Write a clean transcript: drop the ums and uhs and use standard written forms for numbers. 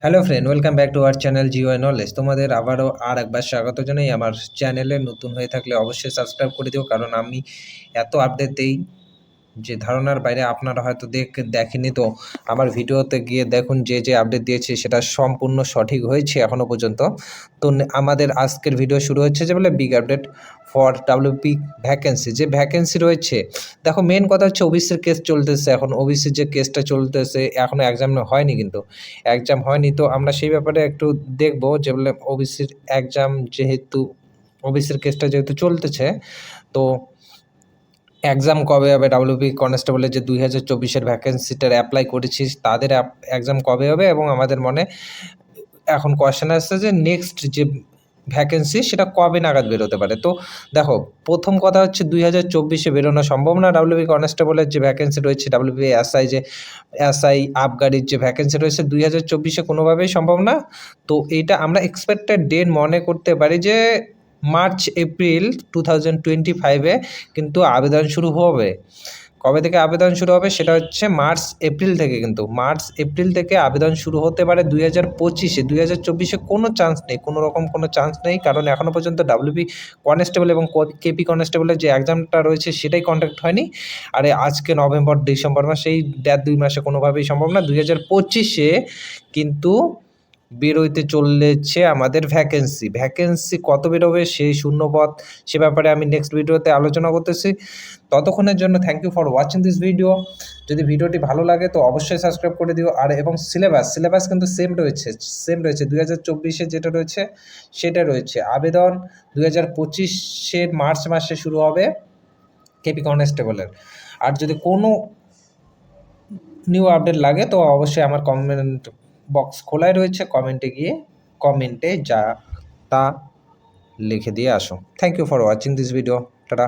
Hello friend, welcome back to our channel Jio knowledge. তোমাদের আবারও একবার স্বাগত জানাই। আমার চ্যানেলে নতুন হয়ে থাকলে অবশ্যই সাবস্ক্রাইব করে দিও, কারণ আমি এত আপডেট দেই যে ধারণার বাইরে। আপনারা হয়তো দেখেনি, তো আমার ভিডিওতে গিয়ে দেখুন, যে আপডেট দিয়েছি সেটা সম্পূর্ণ সঠিক হয়েছে এখনও পর্যন্ত। তো আমাদের আজকের ভিডিও শুরু হচ্ছে যে বলে big update for WP vacancy. যে ভ্যাকেন্সি রয়েছে, দেখো মেন কথা হচ্ছে ওবিসির কেস চলতেছে। এখন ওবিসির যে কেসটা চলতেছে, এখনও এক্সাম হয়নি, কিন্তু এক্সাম হয়নি, তো আমরা সেই ব্যাপারে একটু দেখবো যে বলে ওবিসির এক্সাম, যেহেতু ওবিসির কেসটা যেহেতু চলতেছে, তো এক্সাম কবে হবে, ডাব্লিউবি কনস্টেবলের যে 2024-এর ভ্যাকেন্সিটার অ্যাপ্লাই করেছিস তাদের এক্সাম কবে হবে, এবং আমাদের মনে এখন কোয়েশ্চেন আসছে যে নেক্সট যে ভ্যাকেন্সি সেটা কবে নাগাদ বেরোতে পারে। তো দেখো, প্রথম কথা হচ্ছে 2024-এ বেরোনো সম্ভব না। ডাব্লিউবি কনস্টেবলের যে ভ্যাকেন্সি রয়েছে, ডাব্লিউবি এসআই যে এসআই আবগারির যে ভ্যাকেন্সি রয়েছে 2024-এ কোনোভাবেই সম্ভব না। তো এইটা আমরা এক্সপেক্টেড ডেট মনে করতে পারি যে মার্চ এপ্রিল 2025-এ কিন্তু আবেদন শুরু হবে। কবে থেকে আবেদন শুরু হবে সেটা হচ্ছে মার্চ এপ্রিল থেকে, কিন্তু মার্চ এপ্রিল থেকে আবেদন শুরু হতে পারে 2025-এ। 2024-এ কোনো চান্স নেই, কোনো রকম কোনো চান্স নেই, কারণ এখনও পর্যন্ত ডাব্লিউবি কনস্টেবল এবং কেপি কনস্টেবলের যে এক্সামটা রয়েছে সেটাই কন্ডাক্ট হয়নি। আর আজকে নভেম্বর ডিসেম্বর মাসে, এই 1.5-2 মাসে কোনোভাবেই সম্ভব না। 2025-এ কিন্তু বেরোইতে চলেছে আমাদের ভ্যাকেন্সি কত বেরোবে, সেই শূন্যপদ, সে ব্যাপারে আমি নেক্সট ভিডিওতে আলোচনা করতেছি। ততক্ষণের জন্য thank you for watching this video. যদি ভিডিওটি ভালো লাগে তো অবশ্যই সাবস্ক্রাইব করে দিও। আর এবং সিলেবাস কিন্তু সেম রয়েছে 2024-এ যেটা রয়েছে সেটা রয়েছে। আবেদন 2025-এর মার্চ মাসে শুরু হবে কেপি কনস্টেবলের। আর যদি কোনো নিউ আপডেট লাগে তো অবশ্যই আমার কমেন্ট বক্স খোলাই রয়েছে, কমেন্টে যা তা লিখে দিয়ে আসো। Thank you for watching this video. Tata.